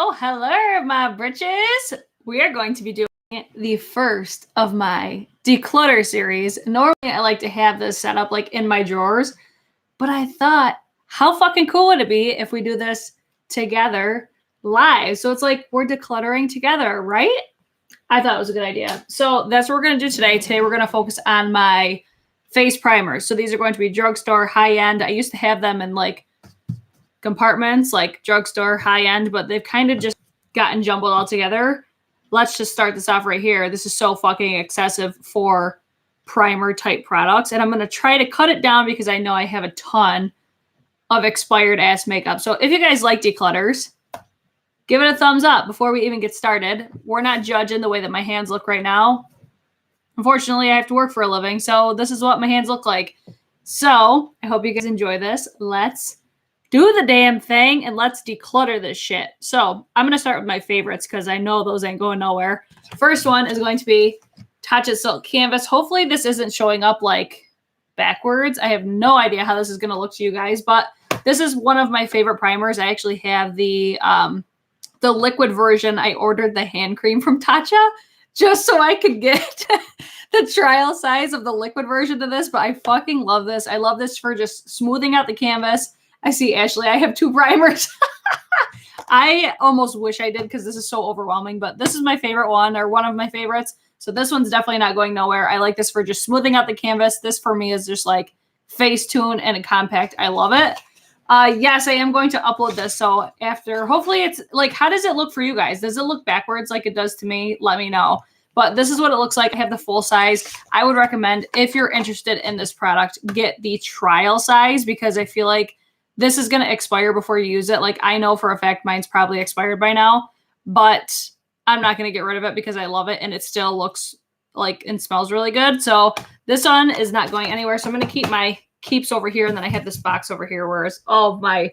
Oh, hello, my britches. We are going to be doing the first of my declutter series. Normally, I like to have this set up like in my drawers, but I thought, how fucking cool would it be if we do this together live? So it's like we're decluttering together, right? I thought it was a good idea. So that's what we're going to do today. Today, we're going to focus on my face primers. So these are going to be drugstore, high-end. I used to have them in like compartments, like drugstore, high-end, but they've kind of just gotten jumbled all together. Let's just start this off right here. This is so fucking excessive for primer type products. And I'm going to try to cut it down because I know I have a ton of expired ass makeup. So if you guys like declutters, give it a thumbs up before we even get started. We're not judging the way that my hands look right now. Unfortunately, I have to work for a living, so this is what my hands look like. So I hope you guys enjoy this. Let's do the damn thing and let's declutter this shit. So I'm going to start with my favorites because I know those ain't going nowhere. First one is going to be Tatcha Silk Canvas. Hopefully this isn't showing up like backwards. I have no idea how this is going to look to you guys, but this is one of my favorite primers. I actually have the liquid version. I ordered the hand cream from Tatcha just so I could get the trial size of the liquid version of this, but I fucking love this. I love this for just smoothing out the canvas. I see, Ashley, I have 2 primers. I almost wish I did because this is so overwhelming, but this is my favorite one, or one of my favorites. So this one's definitely not going nowhere. I like this for just smoothing out the canvas. This for me is just like Facetune and a compact. I love it. Yes, I am going to upload this. So after, hopefully it's like, how does it look for you guys? Does it look backwards like it does to me? Let me know. But this is what it looks like. I have the full size. I would recommend, if you're interested in this product, get the trial size because I feel like this is going to expire before you use it. Like, I know for a fact mine's probably expired by now, but I'm not going to get rid of it because I love it and it still looks like and smells really good. So this one is not going anywhere. So I'm going to keep my keeps over here, and then I have this box over here, whereas all of my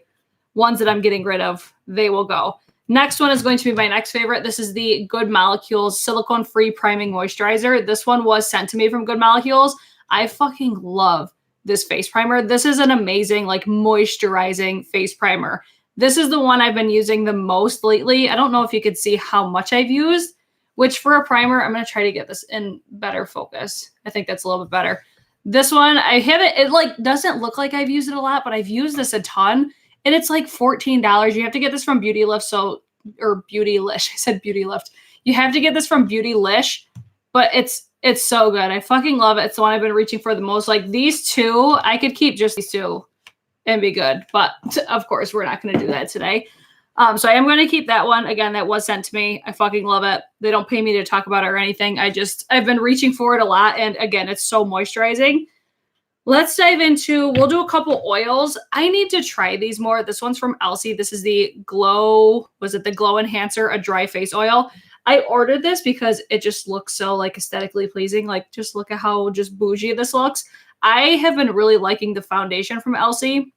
ones that I'm getting rid of, they will go. Next one is going to be my next favorite. This is the Good Molecules Silicone-Free Priming Moisturizer. This one was sent to me from Good Molecules. I fucking love this face primer. This is an amazing, like, moisturizing face primer. This is the one I've been using the most lately. I don't know if you could see how much I've used, which for a primer, I'm going to try to get this in better focus. I think that's a little bit better. This one, I haven't, it like doesn't look like I've used it a lot, but I've used this a ton, and it's like $14. You have to get this from Beautylift, or Beautylish. I said Beautylift. You have to get this from Beautylish, but it's so good. I fucking love it. It's the one I've been reaching for the most. Like these two, I could keep just these two and be good, but of course we're not going to do that today. So I am going to keep that one. Again, that was sent to me. I fucking love it. They don't pay me to talk about it or anything. I've been reaching for it a lot. And again, it's so moisturizing. Let's dive into, we'll do a couple oils. I need to try these more. This one's from Elsie. This is the Glow, the Glow Enhancer, a dry face oil. I ordered this because it just looks so like aesthetically pleasing. Like just look at how just bougie this looks. I have been really liking the foundation from Elsie.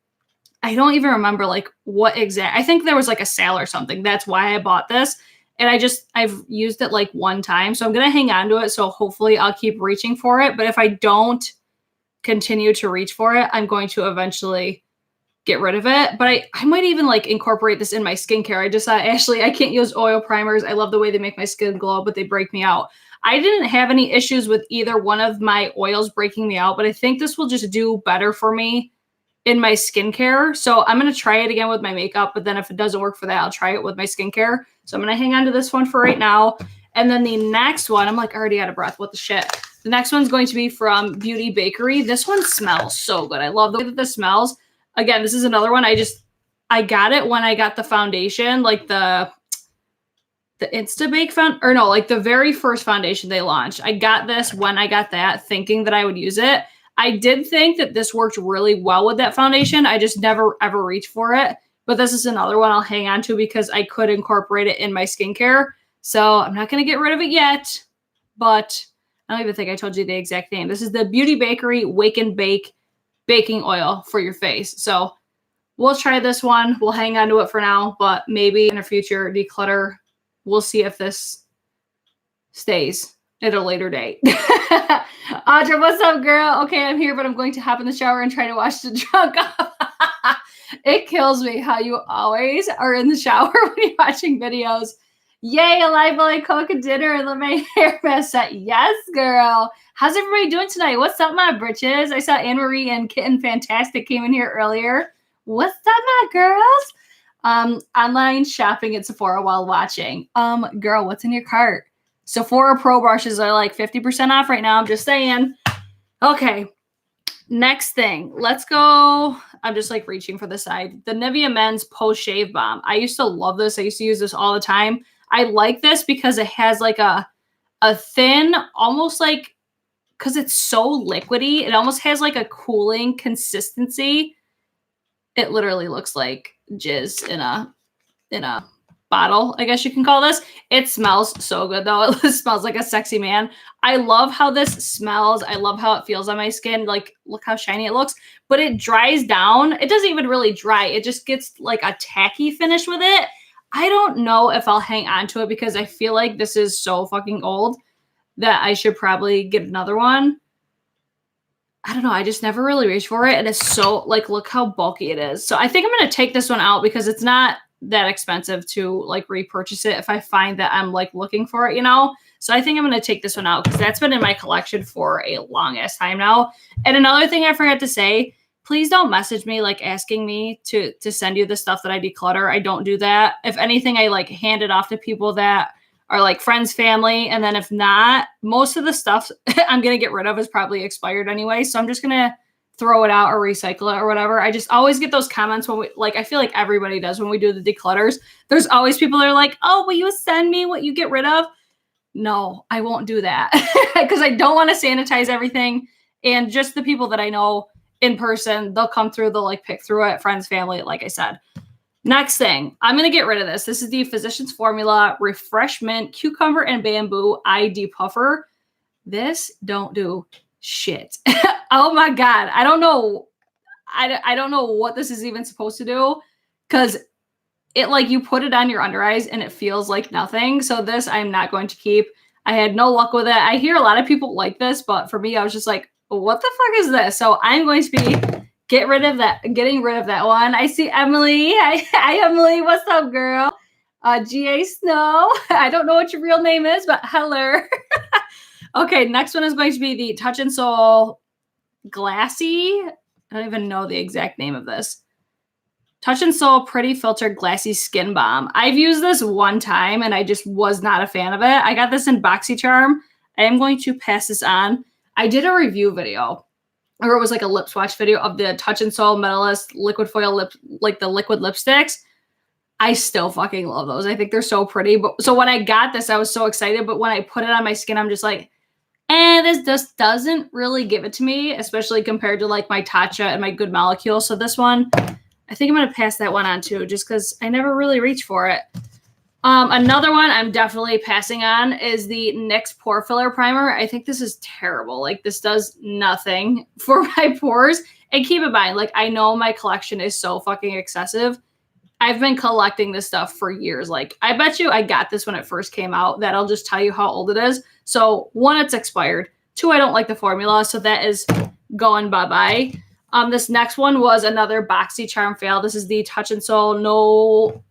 I don't even remember like what exact, I think there was like a sale or something. That's why I bought this. And I've used it like one time. So I'm going to hang on to it. So hopefully I'll keep reaching for it. But if I don't continue to reach for it, I'm going to eventually get rid of it. But I might even like incorporate this in my skincare. I just thought, Ashley, I can't use oil primers. I love the way they make my skin glow, but they break me out. I didn't have any issues with either one of my oils breaking me out, but I think this will just do better for me in my skincare. So I'm going to try it again with my makeup, but then if it doesn't work for that, I'll try it with my skincare. So I'm going to hang on to this one for right now. And then the next one, I'm like already out of breath. What the shit? The next one's going to be from Beauty Bakery. This one smells so good. I love the way that this smells. Again, this is another one. I got it when I got the foundation, like the Instabake like the very first foundation they launched. I got this when I got that, thinking that I would use it. I did think that this worked really well with that foundation. I just never, ever reached for it. But this is another one I'll hang on to because I could incorporate it in my skincare. So I'm not going to get rid of it yet. But I don't even think I told you the exact name. This is the Beauty Bakery Wake and Bake Baking Oil for your face. So we'll try this one. We'll hang on to it for now. But maybe in a future declutter, we'll see if this stays at a later date. Audra, what's up, girl? Okay, I'm here, but I'm going to hop in the shower and try to wash the junk off. It kills me how you always are in the shower when you're watching videos. Yay, alive while I cook a dinner and let my hair mess set. Yes, girl. How's everybody doing tonight? What's up, my britches? I saw Anne-Marie and Kitten Fantastic came in here earlier. What's up, my girls? Online shopping at Sephora while watching. Girl, what's in your cart? Sephora Pro brushes are like 50% off right now. I'm just saying. Okay. Next thing, let's go. I'm just like reaching for the side. The Nivea Men's Post Shave Balm. I used to love this. I used to use this all the time. I like this because it has like a thin, almost like, because it's so liquidy, it almost has like a cooling consistency. It literally looks like jizz in a bottle, I guess you can call this. It smells so good though. It smells like a sexy man. I love how this smells. I love how it feels on my skin. Like, look how shiny it looks. But it dries down. It doesn't even really dry. It just gets like a tacky finish with it. I don't know if I'll hang on to it because I feel like this is so fucking old that I should probably get another one. I don't know. I just never really reached for it. And it's so, like, look how bulky it is. So I think I'm going to take this one out because it's not that expensive to like repurchase it if I find that I'm like looking for it, you know? So I think I'm going to take this one out because that's been in my collection for a long ass time now. And another thing I forgot to say, please don't message me like asking me to send you the stuff that I declutter. I don't do that. If anything, I like hand it off to people that are like friends, family. And then if not, most of the stuff I'm going to get rid of is probably expired anyway. So I'm just going to throw it out or recycle it or whatever. I just always get those comments when we, like, I feel like everybody does when we do the declutters. There's always people that are like, oh, will you send me what you get rid of? No, I won't do that because I don't want to sanitize everything. And just the people that I know in person, they'll come through, they'll like pick through it, friends, family, like I said. Next thing, I'm going to get rid of this. This is the Physicians Formula Refreshment Cucumber and Bamboo Eye Depuffer. This don't do shit. Oh my God. I don't know. I don't know what this is even supposed to do because it like you put it on your under eyes and it feels like nothing. So this I'm not going to keep. I had no luck with it. I hear a lot of people like this, but for me, I was just like, what the fuck is this? So I'm going to be getting rid of that one. I see Emily. Hi, Emily. What's up, girl? GA Snow. I don't know what your real name is, but hello. Okay, next one is going to be the Touch and Soul Glassy. I don't even know the exact name of this. Touch and Soul Pretty Filtered Glassy Skin Balm. I've used this one time and I just was not a fan of it. I got this in Boxycharm. I am going to pass this on. I did a review video, or it was like a lip swatch video of the Touch and Soul Metalist Liquid Foil lip, like the liquid lipsticks. I still fucking love those. I think they're so pretty. But so when I got this, I was so excited. But when I put it on my skin, I'm just like, this just doesn't really give it to me, especially compared to like my Tatcha and my Good Molecule. So this one, I think I'm going to pass that one on too, just because I never really reached for it. Another one I'm definitely passing on is the NYX Pore Filler Primer. I think this is terrible. Like this does nothing for my pores. And keep in mind, like I know my collection is so fucking excessive. I've been collecting this stuff for years. Like, I bet you I got this when it first came out. That'll just tell you how old it is. So, one, it's expired. Two, I don't like the formula. So, that is going bye-bye. This next one was another Boxycharm fail. This is the Touch and Soul No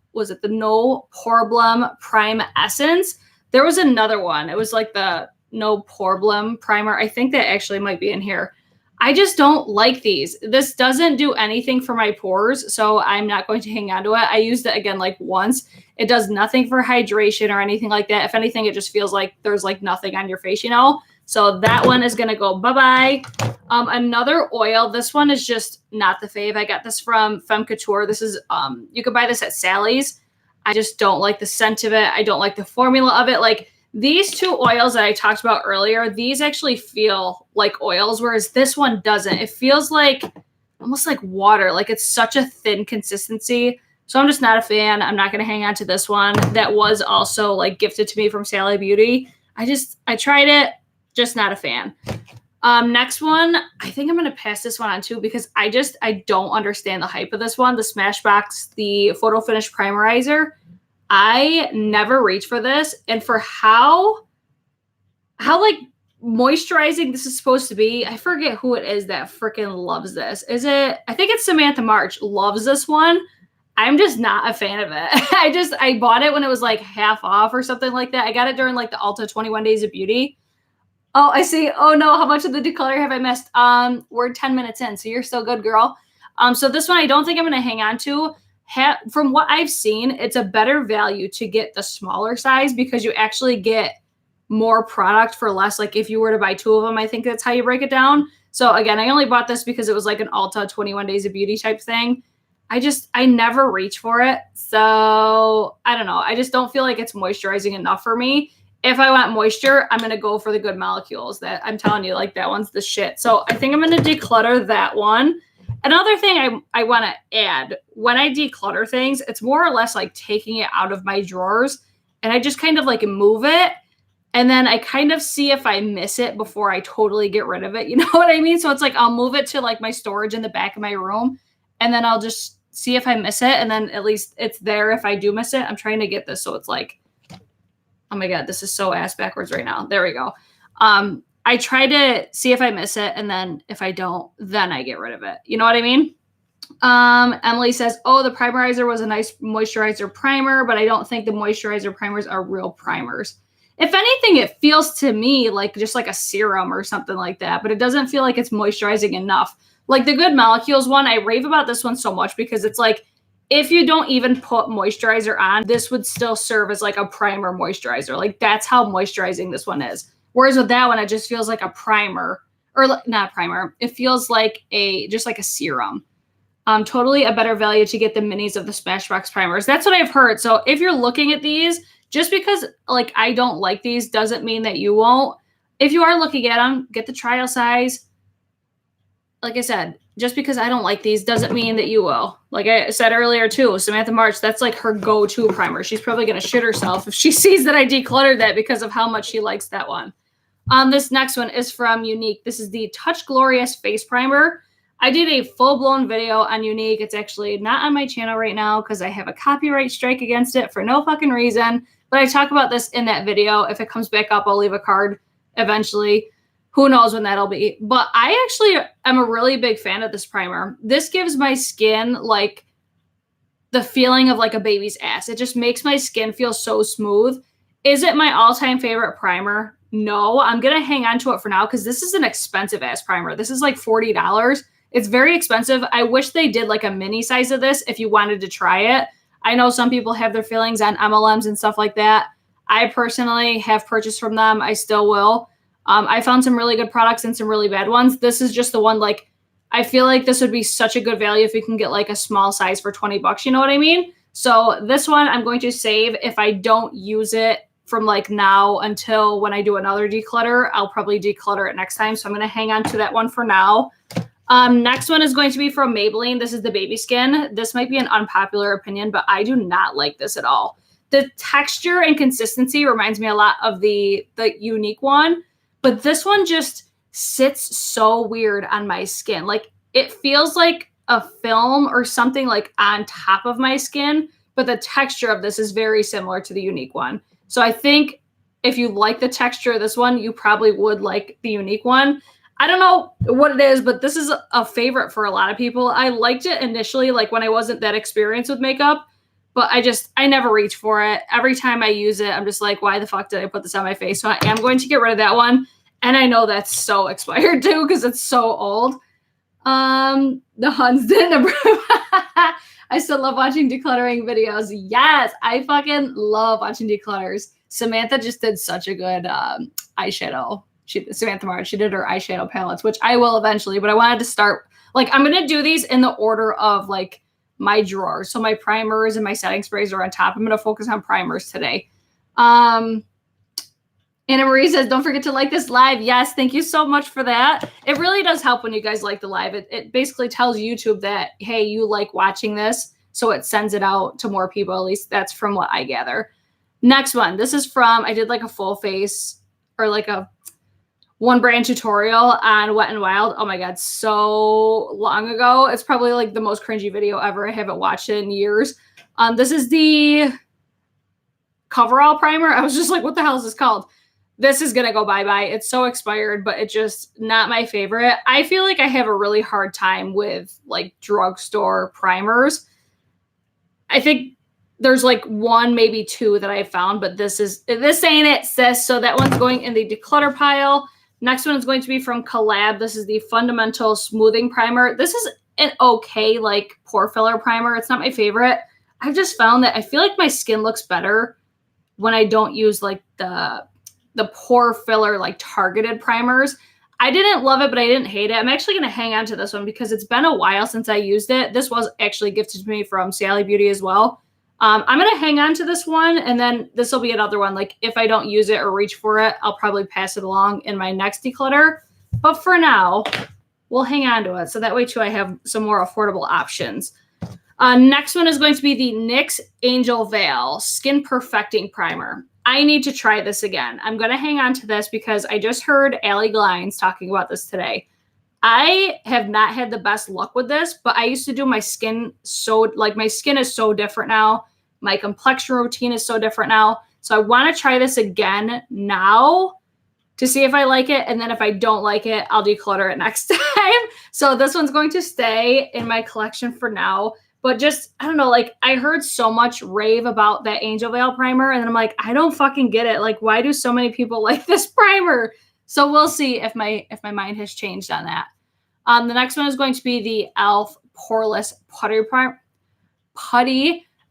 Problem Prime Essence. There was another one. It was like the No Problem Primer. I think that actually might be in here. I just don't like these. This doesn't do anything for my pores, so I'm not going to hang on to it. I used it again like once. It does nothing for hydration or anything like that. If anything, it just feels like there's like nothing on your face, you know? So that one is going to go bye-bye. Another oil. This one is just not the fave. I got this from Femme Couture. This is, you could buy this at Sally's. I just don't like the scent of it. I don't like the formula of it. Like, these two oils that I talked about earlier, these actually feel like oils, whereas this one doesn't. It feels like almost like water. Like it's such a thin consistency. So I'm just not a fan. I'm not going to hang on to this one. That was also like gifted to me from Sally Beauty. I tried it, just not a fan. Next one, I think I'm going to pass this one on too because I don't understand the hype of this one. The Smashbox, the Photo Finish Primerizer. I never reached for this, and for how like moisturizing this is supposed to be. I forget who it is that freaking loves this. Is it? I think it's Samantha March loves this one. I'm just not a fan of it. I bought it when it was like half off or something like that. I got it during like the Ulta 21 Days of Beauty. Oh, I see. Oh no, how much of the declutter have I missed? We're 10 minutes in, so you're still good, girl. So this one I don't think I'm gonna hang on to. From what I've seen, it's a better value to get the smaller size because you actually get more product for less. Like if you were to buy 2 of them, I think that's how you break it down. So again, I only bought this because it was like an Ulta 21 Days of Beauty type thing. I never reach for it. So I don't know. I just don't feel like it's moisturizing enough for me. If I want moisture, I'm going to go for the Good Molecules. That I'm telling you, like that one's the shit. So I think I'm going to declutter that one. Another thing I want to add, when I declutter things, it's more or less like taking it out of my drawers and I just kind of like move it. And then I kind of see if I miss it before I totally get rid of it. You know what I mean? So it's like, I'll move it to like my storage in the back of my room and then I'll just see if I miss it. And then at least it's there if I do miss it. I'm trying to get this. So it's like, oh my God, this is so ass backwards right now. There we go. I try to see if I miss it. And then if I don't, then I get rid of it. You know what I mean? Emily says, oh, the primerizer was a nice moisturizer primer, but I don't think the moisturizer primers are real primers. If anything, it feels to me like just like a serum or something like that, but it doesn't feel like it's moisturizing enough. Like the Good Molecules one, I rave about this one so much because it's like, if you don't even put moisturizer on, this would still serve as like a primer moisturizer. Like that's how moisturizing this one is. Whereas with that one, it just feels like a primer or not primer. It feels like just like a serum. Totally a better value to get the minis of the Smashbox primers. That's what I've heard. So if you're looking at these, just because like I don't like these doesn't mean that you won't. If you are looking at them, get the trial size. Like I said, just because I don't like these doesn't mean that you will. Like I said earlier too, Samantha March, that's like her go-to primer. She's probably going to shit herself if she sees that I decluttered that because of how much she likes that one. This next one is from Unique. This is the Touch Glorious Face Primer. I did a full-blown video on Unique. It's actually not on my channel right now because I have a copyright strike against it for no fucking reason. But I talk about this in that video. If it comes back up, I'll leave a card eventually. Who knows when that'll be. But I actually am a really big fan of this primer. This gives my skin like the feeling of like a baby's ass. It just makes my skin feel so smooth. Is it my all-time favorite primer? No, I'm going to hang on to it for now because this is an expensive ass primer. This is like $40. It's very expensive. I wish they did like a mini size of this if you wanted to try it. I know some people have their feelings on MLMs and stuff like that. I personally have purchased from them. I still will. I found some really good products and some really bad ones. This is just the one, like, I feel like this would be such a good value if you can get like a small size for $20. You know what I mean? So this one I'm going to save. If I don't use it from like now until when I do another declutter, I'll probably declutter it next time. So I'm going to hang on to that one for now. Next one is going to be from Maybelline. This is the Baby Skin. This might be an unpopular opinion, but I do not like this at all. The texture and consistency reminds me a lot of the Unique one, but this one just sits so weird on my skin. Like it feels like a film or something like on top of my skin, but the texture of this is very similar to the Unique one. So I think if you like the texture of this one, you probably would like the Unique one. I don't know what it is, but this is a favorite for a lot of people. I liked it initially, like when I wasn't that experienced with makeup, but I never reach for it. Every time I use it, I'm just like, why the fuck did I put this on my face? So I am going to get rid of that one. And I know that's so expired too, because it's so old. The Huns didn't approve. I still love watching decluttering videos. Yes, I fucking love watching declutters. Samantha just did such a good eyeshadow. Samantha March, she did her eyeshadow palettes, which I will eventually, but I wanted to start, like, I'm going to do these in the order of, like, my drawers. So my primers and my setting sprays are on top. I'm going to focus on primers today. Anna Marie says, don't forget to like this live. Yes, thank you so much for that. It really does help when you guys like the live. It basically tells YouTube that, hey, you like watching this, so it sends it out to more people. At least that's from what I gather. Next one. This is from, I did like a full face or like a one brand tutorial on Wet n Wild. Oh my God, so long ago. It's probably like the most cringy video ever. I haven't watched it in years. This is the coverall primer. I was just like, what the hell is this called? this is going to go bye-bye. It's so expired, but it's just not my favorite. I feel like I have a really hard time with like drugstore primers. I think there's like one, maybe two that I found, but this ain't it, sis. So that one's going in the declutter pile. Next one is going to be from Collab. This is the Fundamental Smoothing Primer. This is an okay like pore filler primer. It's not my favorite. I've just found that I feel like my skin looks better when I don't use like the pore filler like targeted primers. I didn't love it, but I didn't hate it. I'm actually going to hang on to this one because it's been a while since I used it. This was actually gifted to me from Sally Beauty as well. I'm going to hang on to this one, and then this will be another one. Like if I don't use it or reach for it, I'll probably pass it along in my next declutter. But for now, we'll hang on to it. So that way too, I have some more affordable options. Next one is going to be the NYX Angel Veil Skin Perfecting Primer. I need to try this again. I'm going to hang on to this because I just heard Allie Glines talking about this today. I have not had the best luck with this, but I used to do my skin my skin is so different now. My complexion routine is so different now. So I want to try this again now to see if I like it. And then if I don't like it, I'll declutter it next time. So this one's going to stay in my collection for now. But just, I don't know, like I heard so much rave about that Angel Veil primer. And then I'm like, I don't fucking get it. Like, why do so many people like this primer? So we'll see if my mind has changed on that. The next one is going to be the e.l.f. Poreless Putty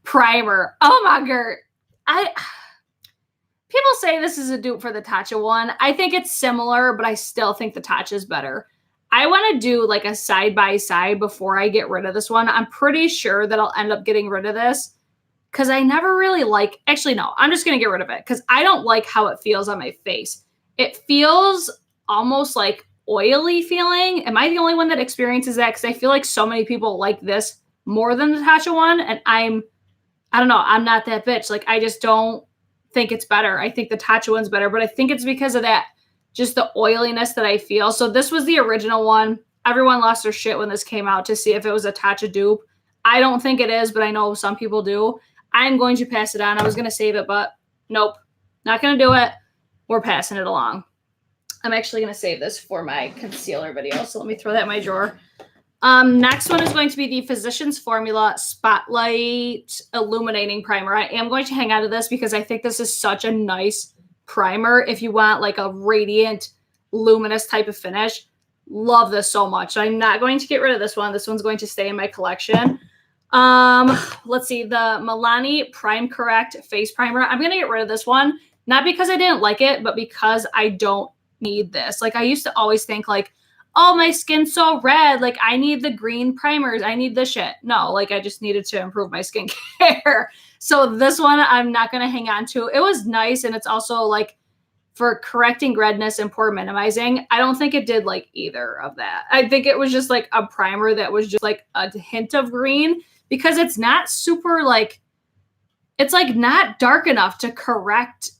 Primer. Oh my god. People say this is a dupe for the Tatcha one. I think it's similar, but I still think the Tatcha is better. I want to do like a side-by-side before I get rid of this one. I'm pretty sure that I'll end up getting rid of this because I never really like, actually, no, I'm just going to get rid of it because I don't like how it feels on my face. It feels almost like oily feeling. Am I the only one that experiences that? Because I feel like so many people like this more than the Tatcha one. And I don't know, I'm not that bitch. Like, I just don't think it's better. I think the Tatcha one's better, but I think it's because of that, just the oiliness that I feel. So this was the original one. Everyone lost their shit when this came out to see if it was a Tatcha dupe. I don't think it is, but I know some people do. I'm going to pass it on. I was going to save it, but nope, not going to do it. We're passing it along. I'm actually going to save this for my concealer video. So let me throw that in my drawer. Next one is going to be the Physicians Formula Spotlight Illuminating Primer. I am going to hang on to this because I think this is such a nice primer if you want like a radiant, luminous type of finish. Love this so much. I'm not going to get rid of this one. This one's going to stay in my collection. Let's see, the Milani Prime Correct Face Primer. I'm going to get rid of this one. Not because I didn't like it, but because I don't need this. Like I used to always think like, oh, my skin's so red. Like I need the green primers. I need this shit. No, like I just needed to improve my skincare. So this one I'm not going to hang on to. It was nice. And it's also like for correcting redness and pore minimizing. I don't think it did like either of that. I think it was just like a primer that was just like a hint of green because it's not super like, it's like not dark enough to correct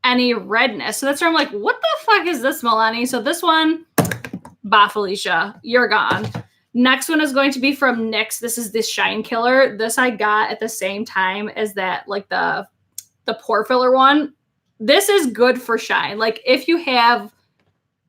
any redness. So that's where I'm like, what the fuck is this, Milani? So this one, bye, Felicia, you're gone. Next one is going to be from NYX. This is the Shine Killer. This I got at the same time as that, like the pore filler one. This is good for shine. Like if you have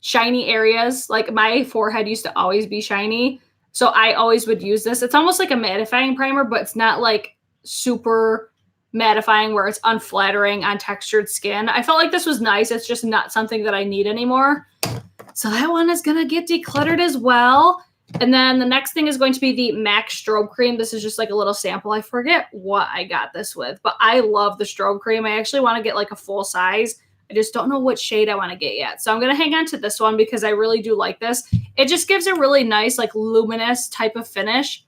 shiny areas, like my forehead used to always be shiny. So I always would use this. It's almost like a mattifying primer, but it's not like super mattifying where it's unflattering on textured skin. I felt like this was nice. It's just not something that I need anymore. So that one is going to get decluttered as well. And then the next thing is going to be the MAC Strobe Cream. This is just like a little sample. I forget what I got this with, but I love the strobe cream. I actually want to get like a full size. I just don't know what shade I want to get yet. So I'm going to hang on to this one because I really do like this. It just gives a really nice, like luminous type of finish.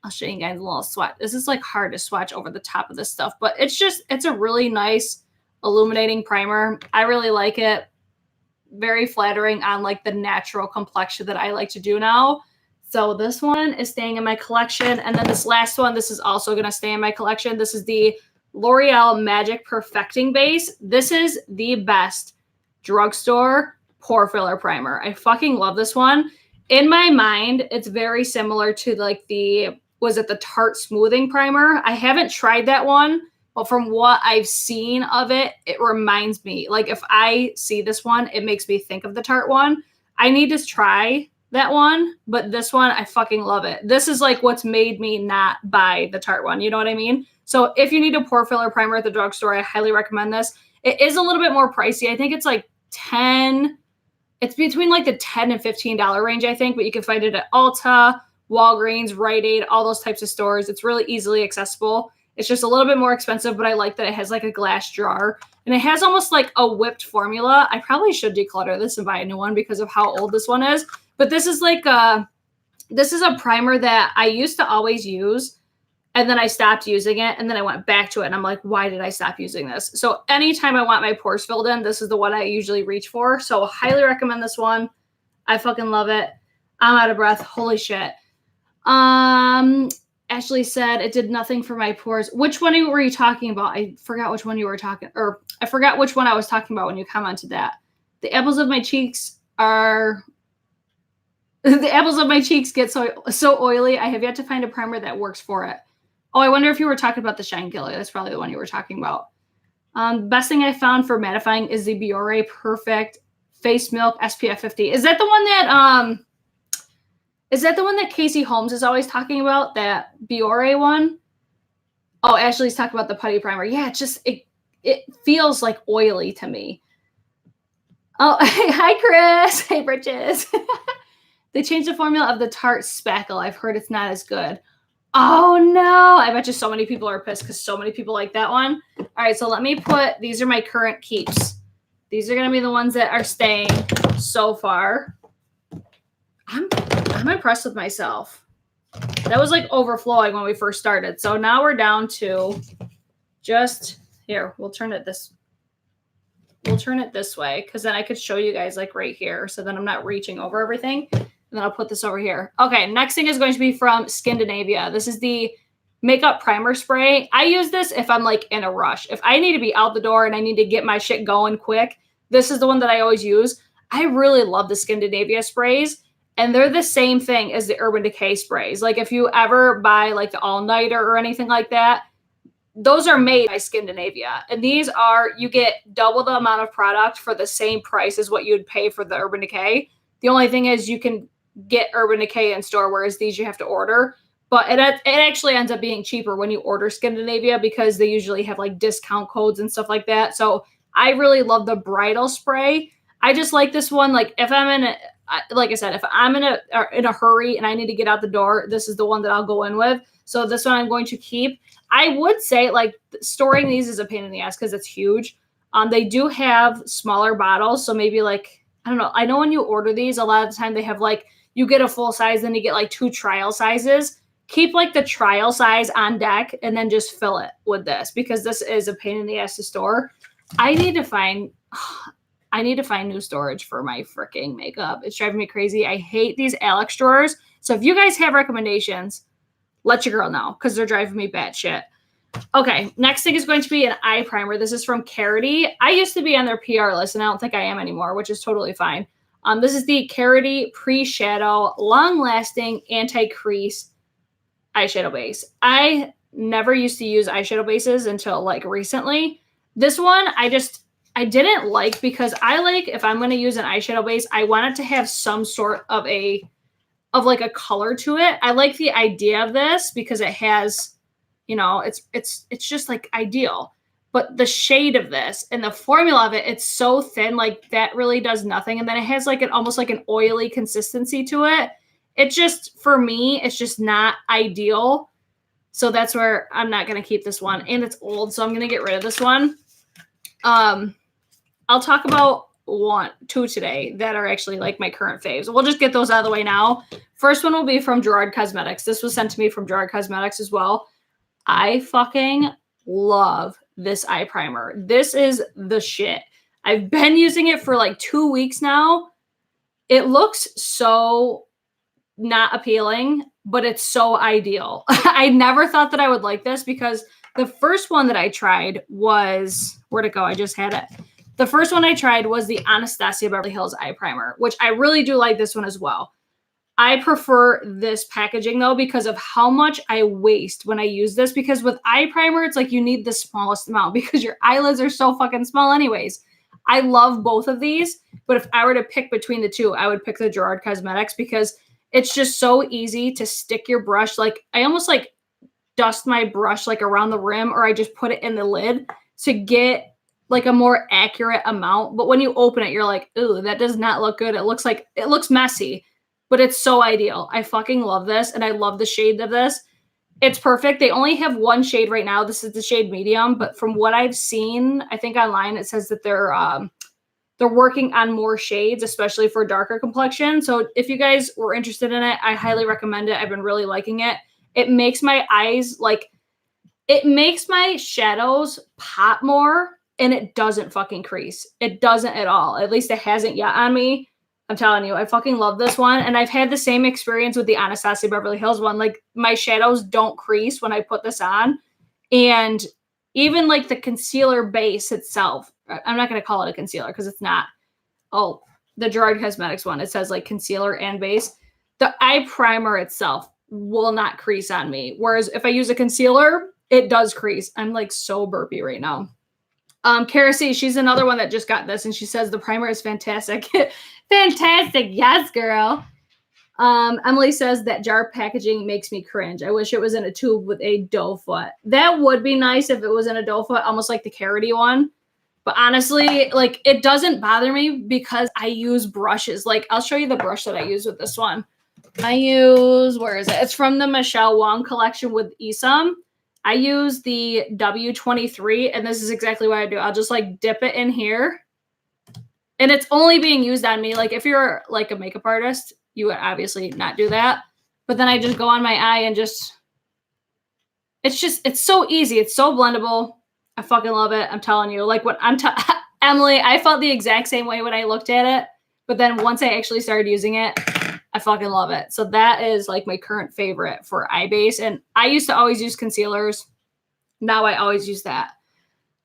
I'll show you guys a little swatch. This is like hard to swatch over the top of this stuff, but it's a really nice illuminating primer. I really like it. Very flattering on like the natural complexion that I like to do now. So this one is staying in my collection. And then this last one, this is also going to stay in my collection. This is the L'Oreal Magic Perfecting Base. This is the best drugstore pore filler primer. I fucking love this one. In my mind, it's very similar to like the Tarte Smoothing Primer. I haven't tried that one but from what I've seen of it, it reminds me, like if I see this one, it makes me think of the Tarte one. I need to try that one, but this one, I fucking love it. This is like what's made me not buy the Tarte one. You know what I mean? So if you need a pore filler primer at the drugstore, I highly recommend this. It is a little bit more pricey. I think it's like it's between like the $10 and $15 range, I think, but you can find it at Ulta, Walgreens, Rite Aid, all those types of stores. It's really easily accessible. It's just a little bit more expensive, but I like that it has like a glass jar and it has almost like a whipped formula. I probably should declutter this and buy a new one because of how old this one is. But this is like this is a primer that I used to always use, and then I stopped using it, and then I went back to it, and I'm like, why did I stop using this? So anytime I want my pores filled in, this is the one I usually reach for. So highly recommend this one. I fucking love it. I'm out of breath. Holy shit. Ashley said it did nothing for my pores. Which one were you talking about? I forgot which one you were talking, or I forgot which one I was talking about when you commented that. The apples of my cheeks get so oily. I have yet to find a primer that works for it. Oh, I wonder if you were talking about the Shine Killer. That's probably the one you were talking about. Best thing I found for mattifying is the Biore Perfect Face Milk SPF 50. Is that the one that Casey Holmes is always talking about? That Biore one? Oh, Ashley's talking about the putty primer. Yeah, it feels like oily to me. Oh, hi Chris. Hey Britches. They changed the formula of the Tarte Spackle. I've heard it's not as good. Oh no, I bet you so many people are pissed because so many people like that one. All right, so let me put, these are my current keeps. These are gonna be the ones that are staying so far. I'm impressed with myself. That was like overflowing when we first started. So now we're down to just, here, we'll turn it this way because then I could show you guys like right here. So then I'm not reaching over everything. And then I'll put this over here. Okay, next thing is going to be from Skindinavia. This is the makeup primer spray. I use this if I'm like in a rush. If I need to be out the door and I need to get my shit going quick, this is the one that I always use. I really love the Skindinavia sprays. And they're the same thing as the Urban Decay sprays. Like if you ever buy like the all-nighter or anything like that, those are made by Skindinavia. And these are, you get double the amount of product for the same price as what you'd pay for the Urban Decay. The only thing is you can get Urban Decay in store, whereas these you have to order. But it actually ends up being cheaper when you order Skindinavia because they usually have like discount codes and stuff like that. So I really love the bridal spray. I just like this one. Like if I'm like I said, if I'm in a hurry and I need to get out the door, this is the one that I'll go in with. So this one I'm going to keep. I would say like storing these is a pain in the ass because it's huge. They do have smaller bottles. So maybe like, I don't know. I know when you order these, a lot of the time they have like, you get a full size, then you get like 2 trial sizes. Keep like the trial size on deck and then just fill it with this because this is a pain in the ass to store. I need to find new storage for my freaking makeup. It's driving me crazy. I hate these Alex drawers. So if you guys have recommendations, let your girl know because they're driving me batshit. Okay, next thing is going to be an eye primer. This is from Carity. I used to be on their PR list, and I don't think I am anymore, which is totally fine. This is the Carity Pre-Shadow Long-Lasting Anti-Crease Eyeshadow Base. I never used to use eyeshadow bases until like recently. This one, I didn't like because I like, if I'm going to use an eyeshadow base, I want it to have some sort of like a color to it. I like the idea of this because it has, you know, it's just like ideal. But the shade of this and the formula of it, it's so thin, like that really does nothing. And then it has like almost like an oily consistency to it. It just, for me, it's just not ideal. So that's where I'm not going to keep this one. And it's old, so I'm going to get rid of this one. I'll talk about 2 today that are actually like my current faves. We'll just get those out of the way now. First one will be from Gerard Cosmetics. This was sent to me from Gerard Cosmetics as well. I fucking love this eye primer. This is the shit. I've been using it for like 2 weeks now. It looks so not appealing, but it's so ideal. I never thought that I would like this because the first one that I tried was, where'd it go? I just had it. The first one I tried was the Anastasia Beverly Hills Eye Primer, which I really do like this one as well. I prefer this packaging though because of how much I waste when I use this, because with eye primer, it's like you need the smallest amount because your eyelids are so fucking small anyways. I love both of these, but if I were to pick between the two, I would pick the Gerard Cosmetics because it's just so easy to stick your brush. Like I almost like dust my brush like around the rim, or I just put it in the lid to get like a more accurate amount. But when you open it, you're like, ooh, that does not look good. It looks messy, but it's so ideal. I fucking love this, and I love the shade of this. It's perfect. They only have one shade right now. This is the shade medium, but from what I've seen, I think online it says that they're working on more shades, especially for darker complexion. So if you guys were interested in it, I highly recommend it. I've been really liking it. It makes my eyes it makes my shadows pop more, and it doesn't fucking crease. It doesn't at all. At least it hasn't yet on me. I'm telling you, I fucking love this one. And I've had the same experience with the Anastasia Beverly Hills one. Like my shadows don't crease when I put this on. And even like the concealer base itself, I'm not going to call it a concealer because it's not. Oh, the Gerard Cosmetics one, it says like concealer and base. The eye primer itself will not crease on me. Whereas if I use a concealer, it does crease. I'm like so burpy right now. Kara C, she's another one that just got this, and she says the primer is fantastic. Fantastic. Yes, girl. Emily says that jar packaging makes me cringe. I wish it was in a tube with a doe foot. That would be nice if it was in a doe foot, almost like the carroty one. But honestly, like it doesn't bother me because I use brushes. Like I'll show you the brush that I use with this one. Where is it? It's from the Michelle Wong collection with Isam. I use the W23, and this is exactly what I do. I'll just like dip it in here, and it's only being used on me. Like if you're like a makeup artist, you would obviously not do that. But then I just go on my eye and it's so easy. It's so blendable. I fucking love it. I'm telling you, like what Emily, I felt the exact same way when I looked at it. But then once I actually started using it, I fucking love it. So that is like my current favorite for eye base. And I used to always use concealers. Now I always use that.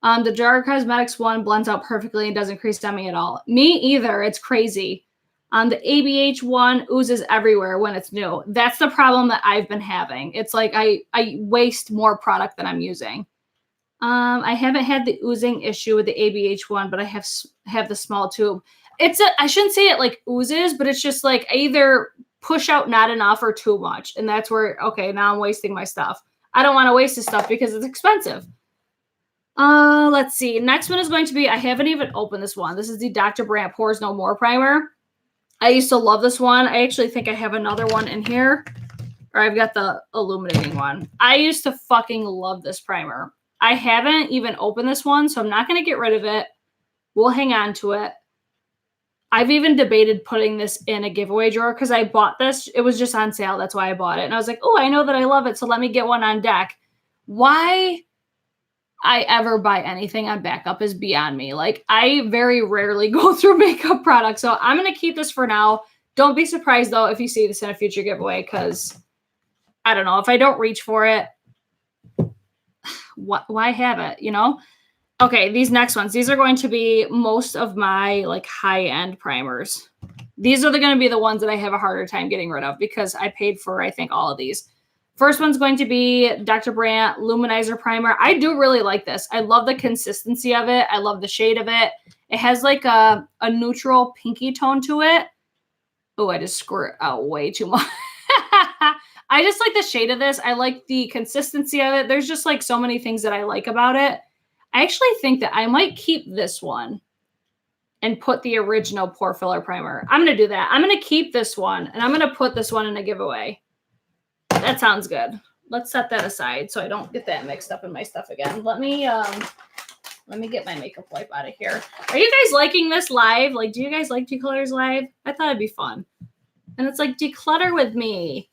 The Gerard Cosmetics one blends out perfectly and doesn't crease on me at all. Me either. It's crazy. The ABH one oozes everywhere when it's new. That's the problem that I've been having. It's like I waste more product than I'm using. I haven't had the oozing issue with the ABH one, but I have the small tube. I shouldn't say it like oozes, but it's just like I either push out not enough or too much. And that's where, okay, now I'm wasting my stuff. I don't want to waste this stuff because it's expensive. Let's see. Next one is going to be, I haven't even opened this one. This is the Dr. Brandt Pores No More Primer. I used to love this one. I actually think I have another one in here, or I've got the illuminating one. I used to fucking love this primer. I haven't even opened this one, so I'm not going to get rid of it. We'll hang on to it. I've even debated putting this in a giveaway drawer because I bought this. It was just on sale. That's why I bought it. And I was like, oh, I know that I love it, so let me get one on deck. Why I ever buy anything on backup is beyond me. Like, I very rarely go through makeup products, so I'm going to keep this for now. Don't be surprised, though, if you see this in a future giveaway because, I don't know, if I don't reach for it, why have it, you know? Okay, these next ones. These are going to be most of my like high-end primers. These are going to be the ones that I have a harder time getting rid of because I paid for, I think, all of these. First one's going to be Dr. Brandt Luminizer Primer. I do really like this. I love the consistency of it. I love the shade of it. It has like a neutral pinky tone to it. Oh, I just squirt out way too much. I just like the shade of this. I like the consistency of it. There's just like so many things that I like about it. I actually think that I might keep this one and put the original pore filler primer. I'm going to do that. I'm going to keep this one and I'm going to put this one in a giveaway. That sounds good. Let's set that aside so I don't get that mixed up in my stuff again. Let me get my makeup wipe out of here. Are you guys liking this live? Like, do you guys like Declutters live? I thought it'd be fun. And it's like declutter with me.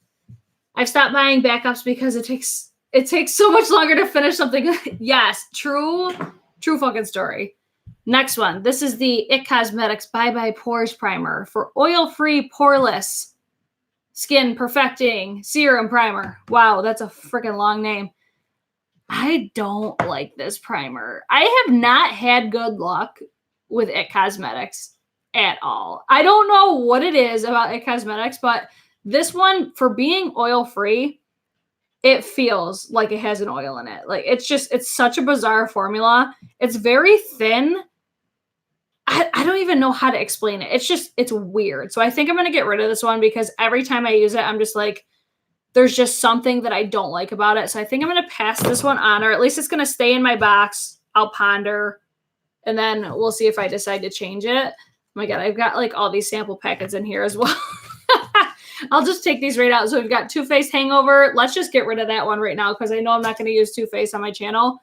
I've stopped buying backups because it takes so much longer to finish something. Yes, true fucking story. Next one. This is the IT Cosmetics Bye Bye Pores Primer for oil-free, poreless skin perfecting serum primer. Wow, that's a freaking long name. I don't like this primer. I have not had good luck with IT Cosmetics at all. I don't know what it is about IT Cosmetics, but This one, for being oil-free, it feels like it has an oil in it. Like, it's such a bizarre formula. It's very thin. I don't even know how to explain it. It's weird. So I think I'm going to get rid of this one because every time I use it, I'm just like, there's just something that I don't like about it. So I think I'm going to pass this one on, or at least it's going to stay in my box. I'll ponder, and then we'll see if I decide to change it. Oh my God, I've got like all these sample packets in here as well. I'll just take these right out. So we've got Too Faced Hangover. Let's just get rid of that one right now because I know I'm not going to use Too Faced on my channel.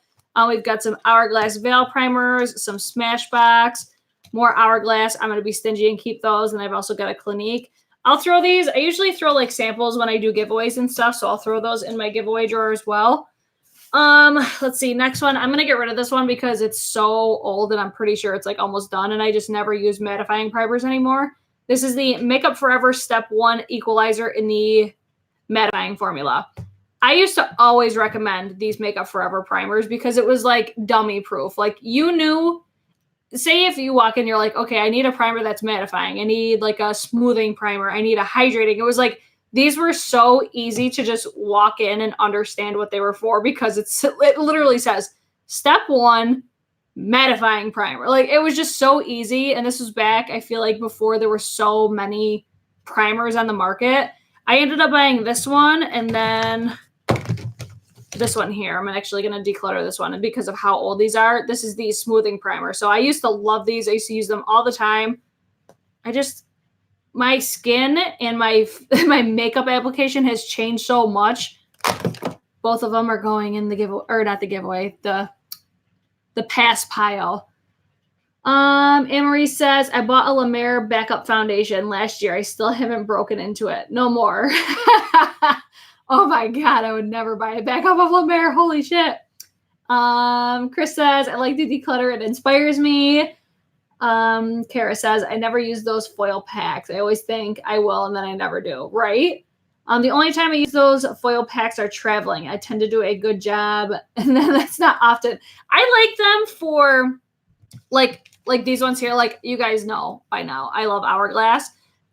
We've got some Hourglass Veil Primers, some Smashbox, more Hourglass. I'm going to be stingy and keep those. And I've also got a Clinique. I'll throw these. I usually throw like samples when I do giveaways and stuff. So I'll throw those in my giveaway drawer as well. Let's see. Next one. I'm going to get rid of this one because it's so old and I'm pretty sure it's like almost done. And I just never use mattifying primers anymore. This is the Makeup Forever Step 1 Equalizer in the mattifying formula. I used to always recommend these Makeup Forever primers because it was like dummy proof. Like you knew, say if you walk in, you're like, okay, I need a primer that's mattifying. I need like a smoothing primer. I need a hydrating. It was like, these were so easy to just walk in and understand what they were for because it literally says Step 1 mattifying primer. Like it was just so easy. And this was back, I feel like before there were so many primers on the market. I ended up buying this one and then this one here. I'm actually going to declutter this one because of how old these are. This is the smoothing primer. So I used to love these. I used to use them all the time. My skin and my makeup application has changed so much. Both of them are going in the giveaway, or not the giveaway, the pass pile. Anne-Marie says, I bought a La Mer backup foundation last year. I still haven't broken into it. No more. Oh my God, I would never buy a backup of La Mer. Holy shit. Chris says, I like to declutter. It inspires me. Kara says, I never use those foil packs. I always think I will, and then I never do. Right? The only time I use those foil packs are traveling. I tend to do a good job, and then that's not often. I like them for like these ones here. Like you guys know by now, I love Hourglass,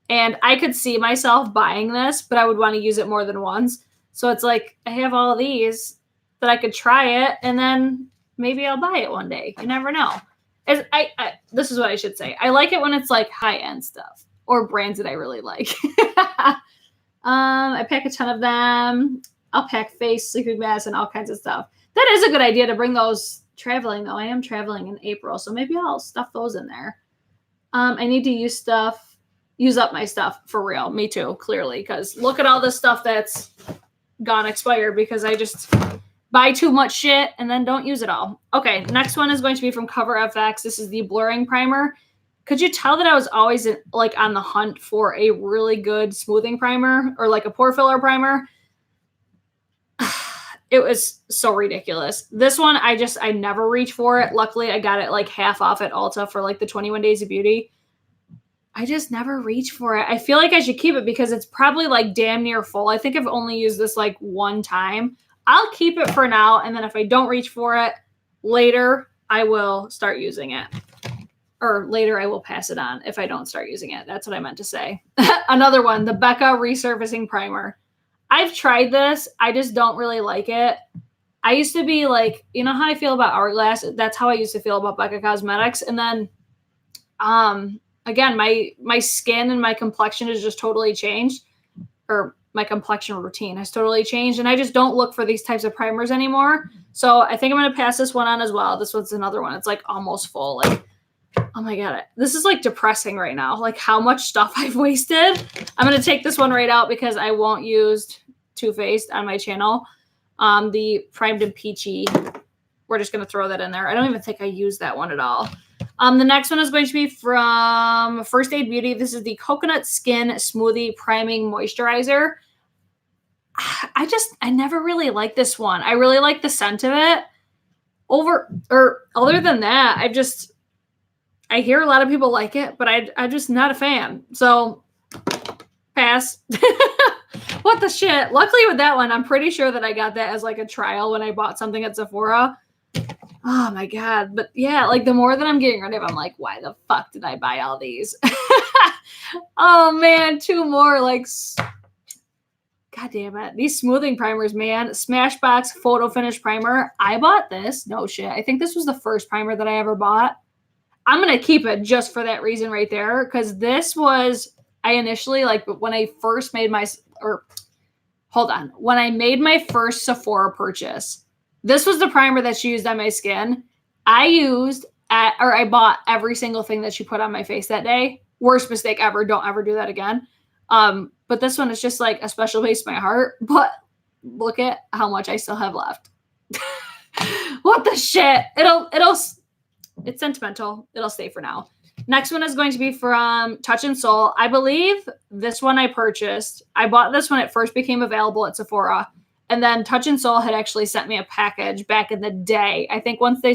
and I could see myself buying this, but I would want to use it more than once. So it's like I have all these that I could try it, and then maybe I'll buy it one day. You never know. This is what I should say. I like it when it's like high-end stuff or brands that I really like. I pack a ton of them. I'll pack face, sleeping masks, and all kinds of stuff. That is a good idea to bring those traveling, though. I am traveling in April, so maybe I'll stuff those in there. I need to use up my stuff for real. Me too, clearly, because look at all this stuff that's gone expired because I just buy too much shit and then don't use it all. Okay, next one is going to be from Cover FX. This is the blurring primer. Could you tell that I was always on the hunt for a really good smoothing primer or like a pore filler primer? It was so ridiculous. This one, I never reach for it. Luckily, I got it like half off at Ulta for like the 21 Days of Beauty. I just never reach for it. I feel like I should keep it because it's probably like damn near full. I think I've only used this like one time. I'll keep it for now. And then if I don't reach for it later, I will start using it. Or later I will pass it on if I don't start using it. That's what I meant to say. Another one, the Becca Resurfacing Primer. I've tried this. I just don't really like it. I used to be like, you know how I feel about Hourglass? That's how I used to feel about Becca Cosmetics. And then, again, my skin and my complexion has just totally changed. Or my complexion routine has totally changed. And I just don't look for these types of primers anymore. So I think I'm going to pass this one on as well. This one's another one. It's like almost full. Like, oh my God, this is like depressing right now. Like how much stuff I've wasted. I'm going to take this one right out because I won't use Too Faced on my channel. The Primed and Peachy, we're just going to throw that in there. I don't even think I used that one at all. The next one is going to be from First Aid Beauty. This is the Coconut Skin Smoothie Priming Moisturizer. I never really liked this one. I really like the scent of it. Other than that, I hear a lot of people like it, but I'm just not a fan. So pass. What the shit? Luckily with that one, I'm pretty sure that I got that as like a trial when I bought something at Sephora. Oh my God. But yeah, like the more that I'm getting rid of, I'm like, why the fuck did I buy all these? Oh man, two more. Like God damn it. These smoothing primers, man. Smashbox Photo Finish Primer. I bought this. No shit. I think this was the first primer that I ever bought. I'm going to keep it just for that reason right there. Because this was, I initially, like, when I first made my, when I made my first Sephora purchase, this was the primer that she used on my skin. I bought every single thing that she put on my face that day. Worst mistake ever. Don't ever do that again. But this one is just like a special place in my heart. But look at how much I still have left. What the shit? It's sentimental. It'll stay for now. Next one is going to be from Touch in Sol. I believe this one I purchased. I bought this when it first became available at Sephora. And then Touch in Sol had actually sent me a package back in the day. I think once they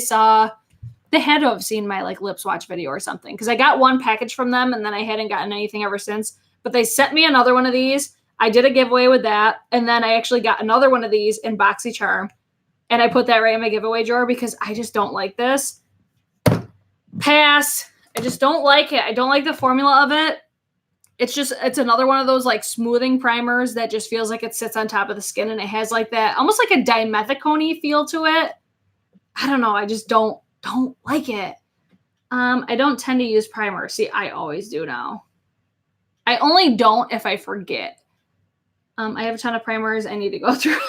had to have seen my like lip swatch video or something. Because I got one package from them and then I hadn't gotten anything ever since. But they sent me another one of these. I did a giveaway with that. And then I actually got another one of these in Boxycharm. And I put that right in my giveaway drawer because I just don't like this. Pass. I just don't like it. I don't like the formula of it. It's another one of those like smoothing primers that just feels like it sits on top of the skin and it has like that almost like a dimethicone feel to it. I don't know. I just don't like it. I don't tend to use primer. See, I always do now. I only don't if I forget. I have a ton of primers I need to go through.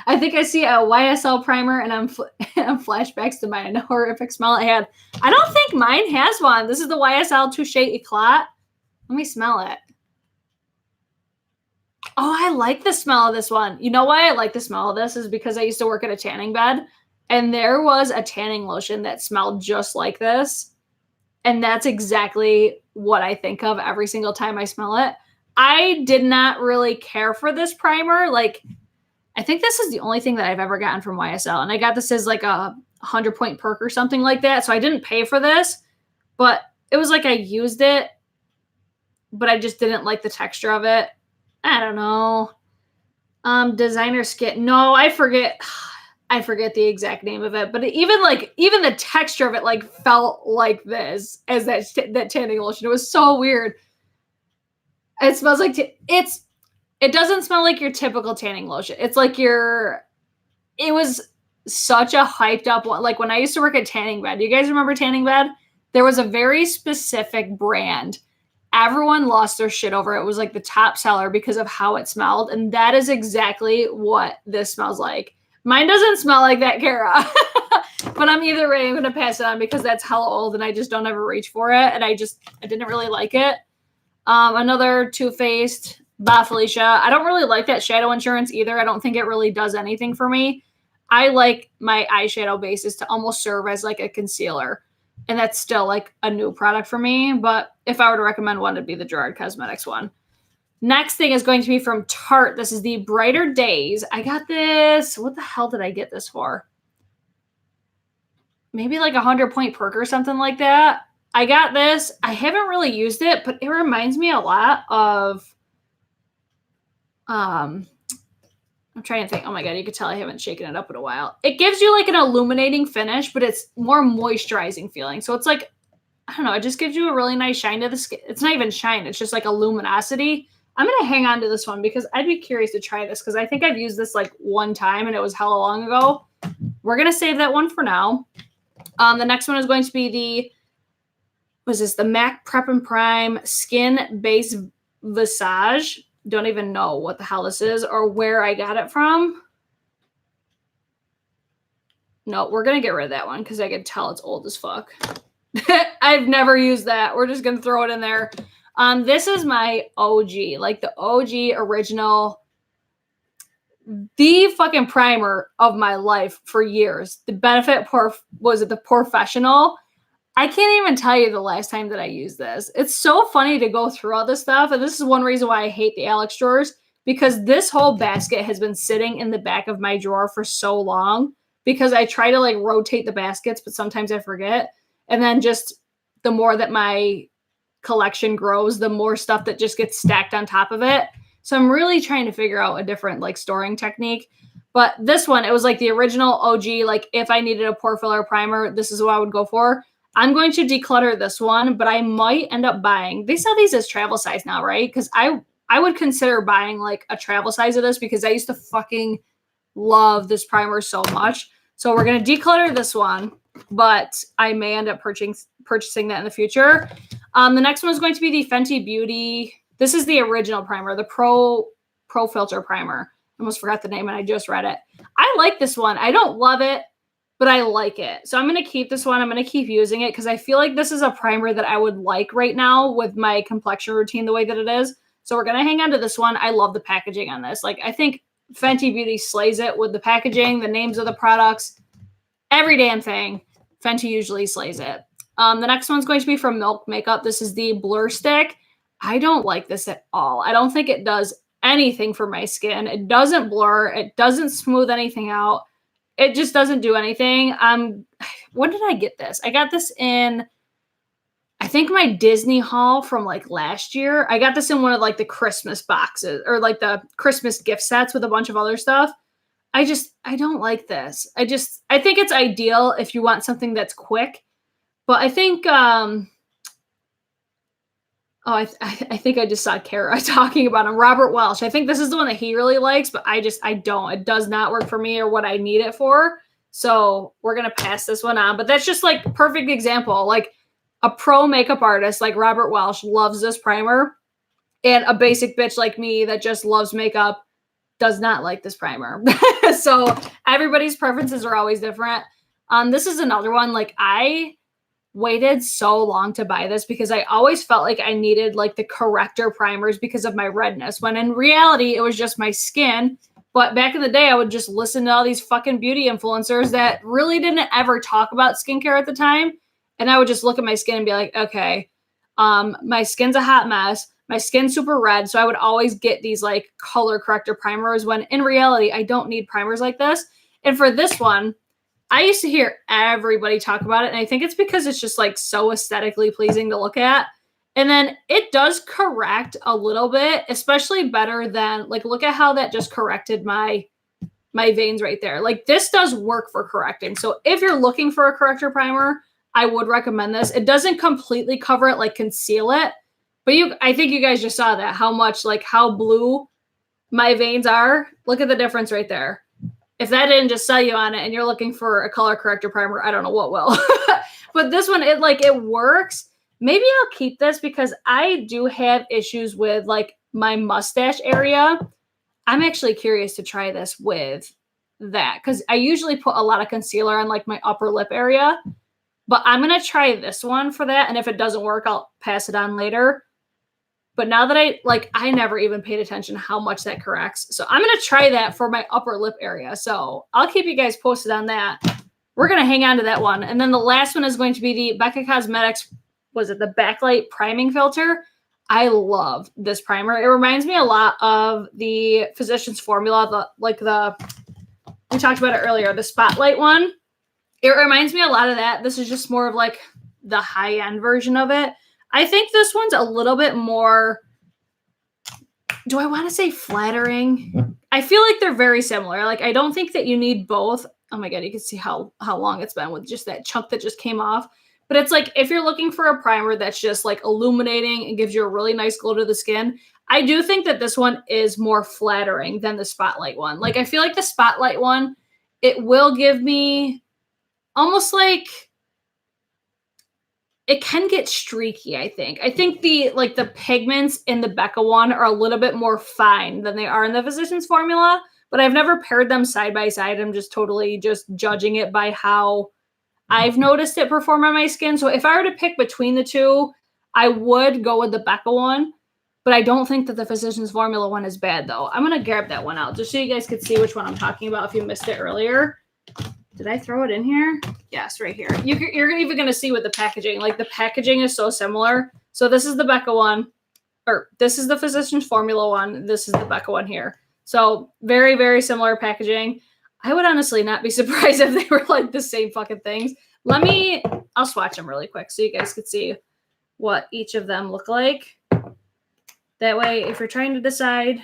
I think I see a YSL primer and I'm flashbacks to my horrific smell I had. I don't think mine has one. This is the YSL Touche Eclat. Let me smell it. Oh, I like the smell of this one. You know why I like the smell of this is because I used to work at a tanning bed and there was a tanning lotion that smelled just like this. And that's exactly what I think of every single time I smell it. I did not really care for this primer. Like, I think this is the only thing that I've ever gotten from YSL. And I got this as like a 100-point perk or something like that. So I didn't pay for this, but it was like I used it, but I just didn't like the texture of it. I don't know. Designer Skin. No, I forget the exact name of it, but even the texture of it like felt like this as that tanning lotion. It was so weird. It smells like it doesn't smell like your typical tanning lotion. It's like it was such a hyped up one. Like when I used to work at Tanning Bed. Do you guys remember Tanning Bed? There was a very specific brand. Everyone lost their shit over it. It was like the top seller because of how it smelled. And that is exactly what this smells like. Mine doesn't smell like that, Kara. But I'm either way, I'm going to pass it on because that's hella old and I just don't ever reach for it. And I didn't really like it. Another Too Faced Ba Felicia. I don't really like that shadow insurance either. I don't think it really does anything for me. I like my eyeshadow bases to almost serve as like a concealer. And that's still like a new product for me. But if I were to recommend one, it'd be the Gerard Cosmetics one. Next thing is going to be from Tarte. This is the Brighter Days. I got this. What the hell did I get this for? Maybe like 100-point perk or something like that. I got this. I haven't really used it, but it reminds me a lot of, I'm trying to think. Oh my God, you could tell I haven't shaken it up in a while. It gives you like an illuminating finish, but it's more moisturizing feeling. So it's like, I don't know, it just gives you a really nice shine to the skin. It's not even shine. It's just like a luminosity. I'm going to hang on to this one because I'd be curious to try this because I think I've used this like one time and it was hella long ago. We're going to save that one for now. The next one is going to be the MAC Prep and Prime Skin Base Visage. Don't even know what the hell this is or where I got it from. No, we're going to get rid of that one because I can tell it's old as fuck. I've never used that. We're just going to throw it in there. This is my OG, like the OG original, the fucking primer of my life for years. The Benefit was it the Professional? I can't even tell you the last time that I used this. It's so funny to go through all this stuff. And this is one reason why I hate the Alex drawers, because this whole basket has been sitting in the back of my drawer for so long because I try to like rotate the baskets, but sometimes I forget. And then just the more that my collection grows, the more stuff that just gets stacked on top of it. So I'm really trying to figure out a different like storing technique. But this one, it was like the original OG. Like if I needed a pore filler primer, this is what I would go for. I'm going to declutter this one, but I might end up buying. They sell these as travel size now, right? Because I I would consider buying like a travel size of this because I used to fucking love this primer so much. So we're going to declutter this one, but I may end up purchasing that in the future. The next one is going to be the Fenty Beauty. This is the original primer, the Pro Filter Primer. I almost forgot the name and I just read it. I like this one. I don't love it, but I like it. So I'm going to keep this one. I'm going to keep using it because I feel like this is a primer that I would like right now with my complexion routine the way that it is. So we're going to hang on to this one. I love the packaging on this. Like, I think Fenty Beauty slays it with the packaging, the names of the products, every damn thing. Fenty usually slays it. The next one's going to be from Milk Makeup. This is the Blur Stick. I don't like this at all. I don't think it does anything for my skin. It doesn't blur. It doesn't smooth anything out. It just doesn't do anything. When did I get this? I got this in, I think, my Disney haul from like last year. I got this in one of like the Christmas boxes or like the Christmas gift sets with a bunch of other stuff. I don't like this. I think it's ideal if you want something that's quick. But I think, I think I just saw Kara talking about him. Robert Welsh. I think this is the one that he really likes, but I don't. It does not work for me or what I need it for. So we're going to pass this one on. But that's just like perfect example. Like a pro makeup artist like Robert Welsh loves this primer. And a basic bitch like me that just loves makeup does not like this primer. So everybody's preferences are always different. This is another one. Like, I waited so long to buy this because I always felt like I needed like the corrector primers because of my redness, when in reality it was just my skin. But back in the day, I would just listen to all these fucking beauty influencers that really didn't ever talk about skincare at the time. And I would just look at my skin and be like, okay, my skin's a hot mess. My skin's super red. So I would always get these like color corrector primers when in reality, I don't need primers like this. And for this one, I used to hear everybody talk about it, and I think it's because it's just like so aesthetically pleasing to look at. And then it does correct a little bit, especially better than, like, look at how that just corrected my veins right there. Like, this does work for correcting. So if you're looking for a corrector primer, I would recommend this. It doesn't completely cover it, like conceal it, but I think you guys just saw that, how much, like how blue my veins are. Look at the difference right there. If that didn't just sell you on it and you're looking for a color corrector primer, I don't know what will. But this one, it works. Maybe I'll keep this because I do have issues with like my mustache area. I'm actually curious to try this with that because I usually put a lot of concealer on like my upper lip area. But I'm going to try this one for that. And if it doesn't work, I'll pass it on later. But now that I never even paid attention to how much that corrects. So I'm going to try that for my upper lip area. So I'll keep you guys posted on that. We're going to hang on to that one. And then the last one is going to be the Becca Cosmetics, was it the Backlight Priming Filter? I love this primer. It reminds me a lot of the Physicians Formula, we talked about it earlier, the Spotlight one. It reminds me a lot of that. This is just more of like the high-end version of it. I think this one's a little bit more, do I want to say flattering? I feel like they're very similar. Like, I don't think that you need both. Oh my God, you can see how long it's been with just that chunk that just came off. But it's like, if you're looking for a primer that's just like illuminating and gives you a really nice glow to the skin, I do think that this one is more flattering than the Spotlight one. Like, I feel like the Spotlight one, it will give me almost like, it can get streaky, I think. I think the pigments in the Becca one are a little bit more fine than they are in the Physicians Formula, but I've never paired them side by side. I'm just totally just judging it by how I've noticed it perform on my skin. So if I were to pick between the two, I would go with the Becca one, but I don't think that the Physicians Formula one is bad though. I'm going to grab that one out just so you guys could see which one I'm talking about if you missed it earlier. Did I throw it in here? Yes, right here. You're even going to see with the packaging. Like, the packaging is so similar. So this is the Becca one, or this is the Physicians Formula one. This is the Becca one here. So very, very similar packaging. I would honestly not be surprised if they were like the same fucking things. I'll swatch them really quick so you guys could see what each of them look like. That way, if you're trying to decide,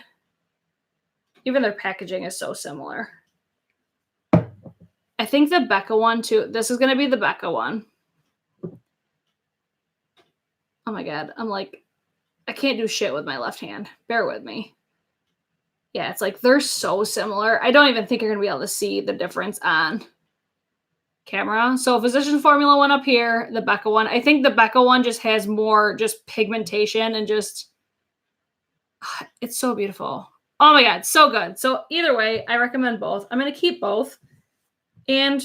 even their packaging is so similar. I think the Becca one too. This is going to be the Becca one. Oh my God. I'm like, I can't do shit with my left hand. Bear with me. Yeah, it's like they're so similar. I don't even think you're going to be able to see the difference on camera. So Physicians Formula one up here, the Becca one. I think the Becca one just has more just pigmentation and just, it's so beautiful. Oh my God, so good. So either way, I recommend both. I'm going to keep both and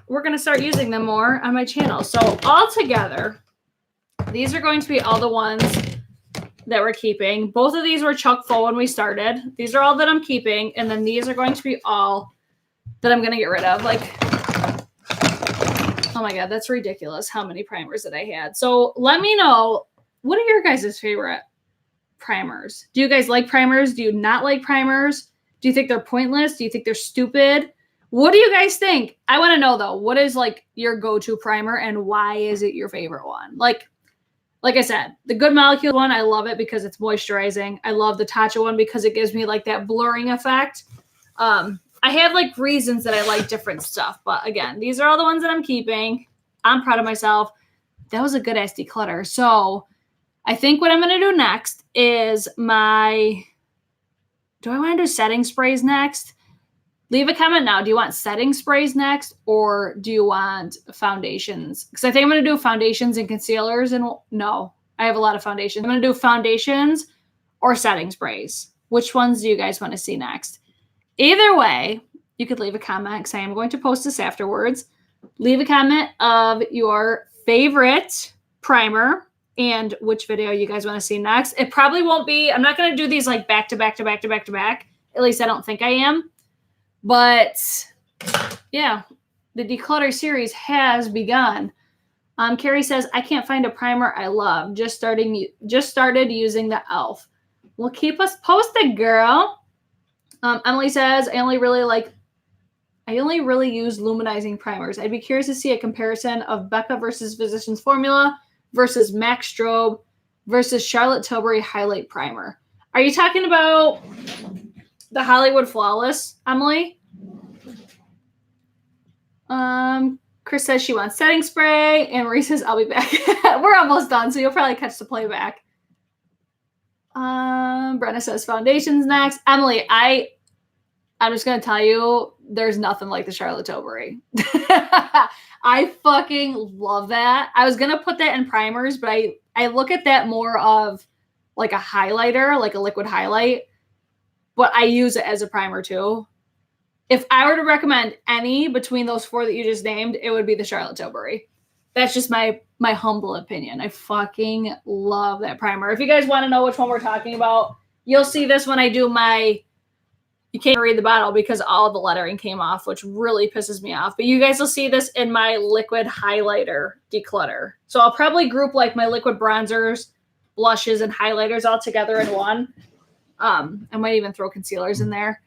we're going to start using them more on my channel. So all together, these are going to be all the ones that we're keeping. Both of these were chock full when we started. These are all that I'm keeping. And then these are going to be all that I'm going to get rid of. Like, oh my God, that's ridiculous how many primers that I had. So let me know, what are your guys' favorite primers? Do you guys like primers? Do you not like primers? Do you think they're pointless? Do you think they're stupid? What do you guys think? I want to know though, what is like your go-to primer and why is it your favorite one? Like I said, the Good Molecule one, I love it because it's moisturizing. I love the Tatcha one because it gives me like that blurring effect. I have like reasons that I like different stuff, but again, these are all the ones that I'm keeping. I'm proud of myself. That was a good ass declutter. So I think what I'm going to do next is do I want to do setting sprays next? Leave a comment now. Do you want setting sprays next or do you want foundations? Because I think I'm going to do foundations and concealers. And no, I have a lot of foundations. I'm going to do foundations or setting sprays. Which ones do you guys want to see next? Either way, you could leave a comment because I am going to post this afterwards. Leave a comment of your favorite primer and which video you guys want to see next. It probably won't be, I'm not going to do these like back to back to back to back to back. At least I don't think I am. But yeah, the declutter series has begun. Carrie says, I can't find a primer I love. Just started using the e.l.f. Well, keep us posted, girl. Emily says, I only really use luminizing primers. I'd be curious to see a comparison of Becca versus Physicians Formula versus MAC Strobe versus Charlotte Tilbury Highlight Primer. Are you talking about the Hollywood Flawless, Emily? Chris says she wants setting spray, and Marie says I'll be back. We're almost done, so you'll probably catch the playback. Brenna says foundations next. Emily, I'm just gonna tell you, there's nothing like the Charlotte Tilbury. I fucking love that. I was gonna put that in primers, but I look at that more of like a highlighter, like a liquid highlight. But I use it as a primer too. If I were to recommend any between those four that you just named, it would be the Charlotte Tilbury. That's just my humble opinion. I fucking love that primer. If you guys want to know which one we're talking about, you'll see this when I do you can't read the bottle because all the lettering came off, which really pisses me off. But you guys will see this in my liquid highlighter declutter. So I'll probably group like my liquid bronzers, blushes, and highlighters all together in one. I might even throw concealers in there.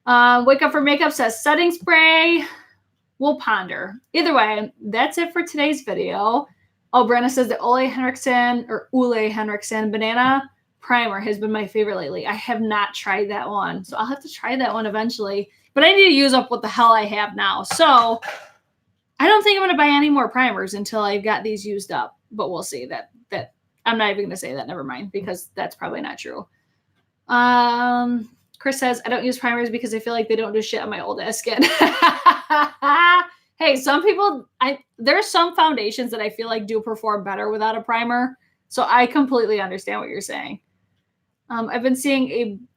Wake Up for Makeup says setting spray. We'll ponder. Either way, that's it for today's video. Oh, Brenna says the Ole Henriksen banana primer has been my favorite lately. I have not tried that one, so I'll have to try that one eventually. But I need to use up what the hell I have now. So I don't think I'm going to buy any more primers until I've got these used up. But we'll see. That I'm not even going to say that. Never mind, because that's probably not true. Chris says, I don't use primers because I feel like they don't do shit on my old ass skin. Hey, some people, there are some foundations that I feel like do perform better without a primer. So I completely understand what you're saying. I've been seeing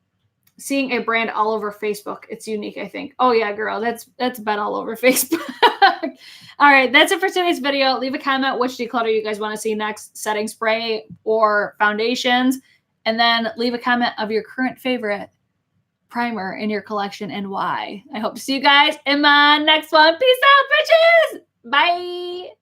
a brand all over Facebook. It's unique, I think. Oh yeah, girl, that's been all over Facebook. All right, that's it for today's video. Leave a comment which declutter you guys want to see next, setting spray or foundations. And then leave a comment of your current favorite primer in your collection and why. I hope to see you guys in my next one. Peace out, bitches. Bye.